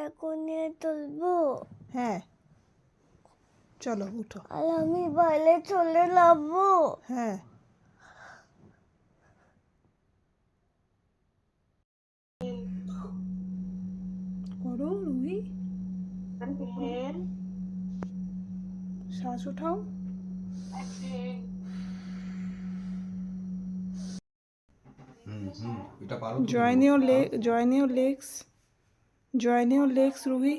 এখন নিয়ে তুলবো। হ্যাঁ চলো উঠো। আর আমি বাইরে চলে নামবো। হ্যাঁ করো রুহি, শ্বাস উঠাও। এটা পারো তো join your legs, join your legs Ruhi.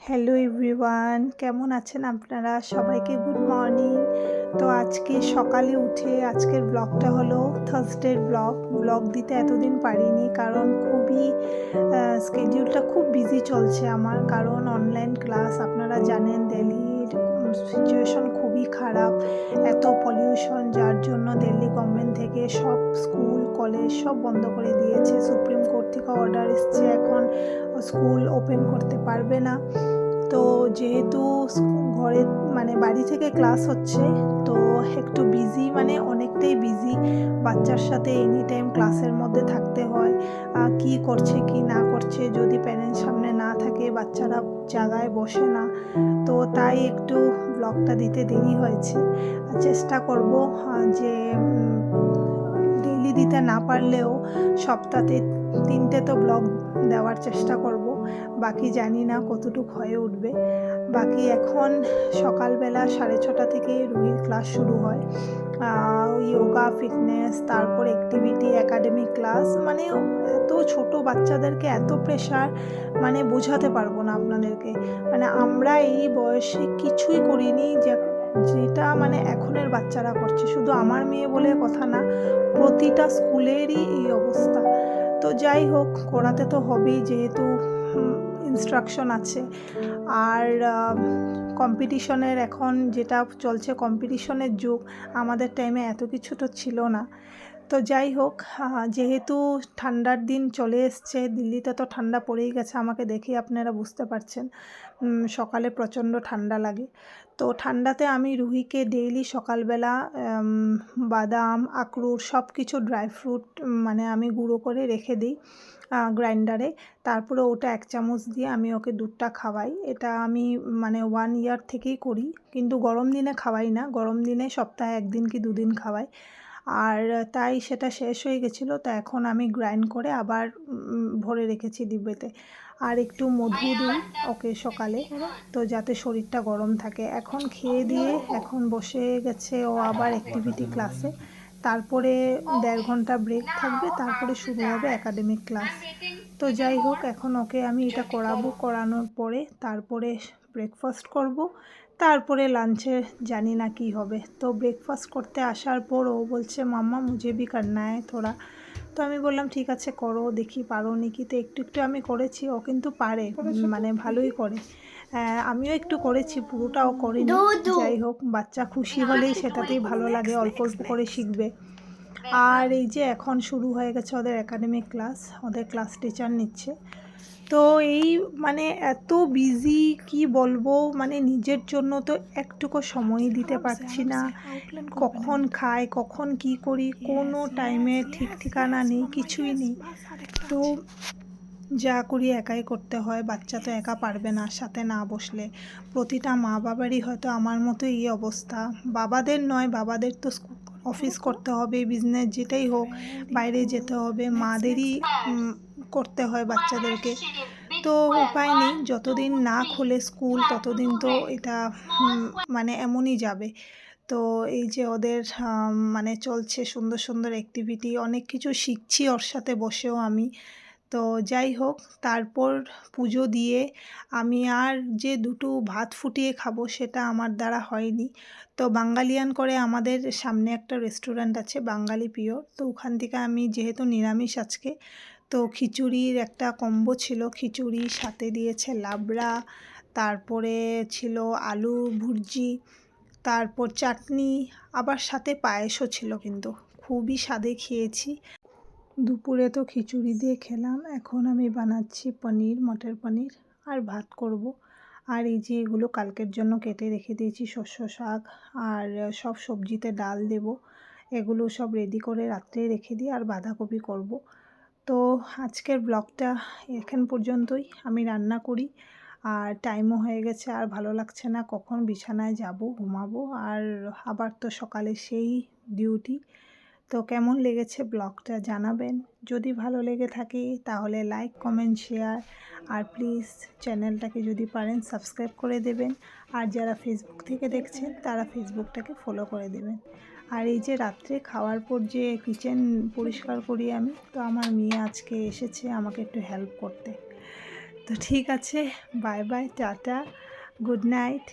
Hello everyone, কেমন আছেন আপনারা? সবাইকে গুড মর্নিং। তো আজকে সকালে উঠে আজকের ব্লগটা হলো থার্সডের ব্লগ দিতে এতদিন পারিনি, কারণ খুবই স্কেডিউলটা খুব বিজি চলছে আমার, কারণ অনলাইন ক্লাস আপনারা জানেন দিল্লির সিচুয়েশন খুবই খারাপ, এত পলিউশন, যার জন্য দিল্লি গভর্নমেন্ট থেকে সব স্কুল কলেজ সব বন্ধ করে দিয়েছে। সুপ্রিম কোর্ট থেকে অর্ডার এসছে, এখন স্কুল ওপেন করতে পারবে না। তো যেহেতু ঘরে মানে বাড়ি থেকে ক্লাস হচ্ছে, তো একটু বিজি, মানে অনেকটাই বিজি, বাচ্চার সাথে এনি টাইম ক্লাসের মধ্যে থাকতে হয়, কি করছে কি না করছে, যদি প্যারেন্টস সামনে না থাকে বাচ্চারা জায়গায় বসে না, তো তাই একটু ব্লগটা দিতে দেরি হয়েছে। চেষ্টা করব যে ডেইলি দিতে না পারলেও সপ্তাহে 3টে তো ব্লগ দেওয়ার চেষ্টা করব, বাকি জানি না কতটুকু হয়ে উঠবে। বাকি এখন সকালবেলা 6:30 থেকে রুহির ক্লাস শুরু হয়, যোগা, ফিটনেস, তারপর অ্যাক্টিভিটি, একাডেমিক ক্লাস, মানে এত ছোট বাচ্চাদেরকে এত প্রেশার, মানে বোঝাতে পারবো না আপনাদেরকে। মানে আমরা এই বয়সে কিছুই করিনি যেটা মানে এখনের বাচ্চারা করছে। শুধু আমার মেয়ে বলে কথা না, প্রতিটা স্কুলেরই এই অবস্থা। তো যাই হোক, করাতে তো হবেই, যেহেতু ইনস্ট্রাকশন আছে। আর কম্পিটিশনের এখন যেটা চলছে, কম্পিটিশনের যুগ, আমাদের টাইমে এত কিছু তো ছিল না। তো যাই হোক, যেহেতু ঠান্ডার দিন চলে এসছে, দিল্লিতে তো ঠান্ডা পড়েই গেছে, আমাকে দেখে আপনারা বুঝতে পারছেন সকালে প্রচণ্ড ঠান্ডা লাগে। তো ঠান্ডাতে আমি রুহিকে ডেইলি সকালবেলা বাদাম, আখরোট সব কিছু ড্রাই ফ্রুট মানে আমি গুঁড়ো করে রেখে দিই গ্রাইন্ডারে, তারপরে ওটা 1 চামচ দিয়ে আমি ওকে দুধটা খাওয়াই। এটা আমি মানে 1 ইয়ার থেকেই করি, কিন্তু গরম দিনে খাওয়াই না, গরম দিনে সপ্তাহে 1 দিন কি 2 দিন খাওয়াই। আর তাই সেটা শেষ হয়ে গেছিলো, তো এখন আমি গ্রাইন্ড করে আবার ভরে রেখেছি ডিব্বেতে। আর একটু মধু দিই ওকে সকালে, তো যাতে শরীরটা গরম থাকে। এখন খেয়ে দিয়ে এখন বসে গেছে ও আবার অ্যাক্টিভিটি ক্লাসে, তারপরে 1.5 ঘন্টা ব্রেক থাকবে, তারপরে শুরু হবে একাডেমিক ক্লাস। তো যাই হোক, এখন ওকে আমি এটা করানোর পরে তারপরে ব্রেকফাস্ট করব, তারপরে লাঞ্চে জানি না কি হবে। তো ব্রেকফাস্ট করতে আসার পর ও বলছে মাম্মা মুঝে ভি করনা है থোড়া। তো আমি বললাম ঠিক আছে করো, দেখি পারো নাকি। তো একটু একটু আমি করেছি, ও কিন্তু পারে, মানে ভালোই করে। আমিও একটু করেছি, পুরোটাও করিনি। যাই হোক, বাচ্চা খুশি হলেই সেটাতেই ভালো লাগে, অল্প অল্প করে শিখবে। আর এই যে এখন শুরু হয়ে গেছে ওদের একাডেমিক ক্লাস, ওদের ক্লাস টিচার নিচ্ছে। তো এই মানে এত বিজি কি বলবো, মানে নিজের জন্য তো একটুকু সময়ই দিতে পারছি না। কখন খাই, কখন কি করি, কোনো টাইমে ঠিক ঠিকানা নেই, কিছুই নেই। তো যা করি একাই করতে হয়, বাচ্চা তো একা পারবে না সাথে না বসলে। প্রতিটা মা বাবারই হয়তো আমার মতো এই অবস্থা, বাবাদের নয়, বাবাদের তো অফিস করতে হবে, বিজনেস যেটাই হোক, বাইরে যেতে হবে, মাদেরই করতে হয় বাচ্চাদেরকে। তো উপায় নেই, যতদিন না খোলে স্কুল ততদিন তো এটা মানে এমনই যাবে। তো এই যে ওদের মানে চলছে সুন্দর সুন্দর অ্যাক্টিভিটি, অনেক কিছু শিখছি ওর সাথে বসেও আমি। তো যাই হোক, তারপর পুজো দিয়ে আমি আর যে দুটো ভাত ফুটিয়ে খাবো সেটা আমার দ্বারা হয়নি। তো বাঙালিয়ান করে আমাদের সামনে একটা রেস্টুরেন্ট আছে, বাঙালি পিওর, তো ওখান থেকে আমি যেহেতু নিরামিষ আজকে, তো খিচুড়ির একটা কম্বো ছিল, খিচুড়ি সাথে দিয়েছে লাবড়া, তারপরে ছিল আলু ভুর্জি, তারপর চাটনি, আবার সাথে পায়েসও ছিল, কিন্তু খুবই স্বাদে খেয়েছি। দুপুরে তো খিচুড়ি দিয়ে খেলাম, এখন আমি বানাচ্ছি পনির, মটর পনির আর ভাত করব। আর এই যে এগুলো কালকের জন্য কেটে রেখে দিয়েছি, শস্য শাক আর সব সবজিতে ডাল দেব, এগুলো সব রেডি করে রাত্রে রেখে দিই। আর বাঁধাকপি করব। তো আজকের ব্লগটা এখান পর্যন্তই। আমি রান্না করি আর টাইমও হয়ে গেছে, আর ভালো লাগছে না, কখন বিছানায় যাব ঘুমাবো, আর আবার তো সকালে সেই ডিউটি। তো কেমন লেগেছে ব্লগটা জানাবেন। যদি ভালো লেগে থাকে তাহলে লাইক কমেন্ট শেয়ার, আর প্লিজ চ্যানেলটাকে যদি পারেন সাবস্ক্রাইব করে দেবেন। আর যারা ফেসবুক থেকে দেখছেন তারা ফেসবুকটাকে ফলো করে দেবেন। আর এই যে রাত্রে খাওয়ার পর যে কিচেন পরিষ্কার করি আমি, তো আমার মেয়ে আজকে এসেছে আমাকে একটু হেল্প করতে। তো ঠিক আছে, bye bye, tata, good night.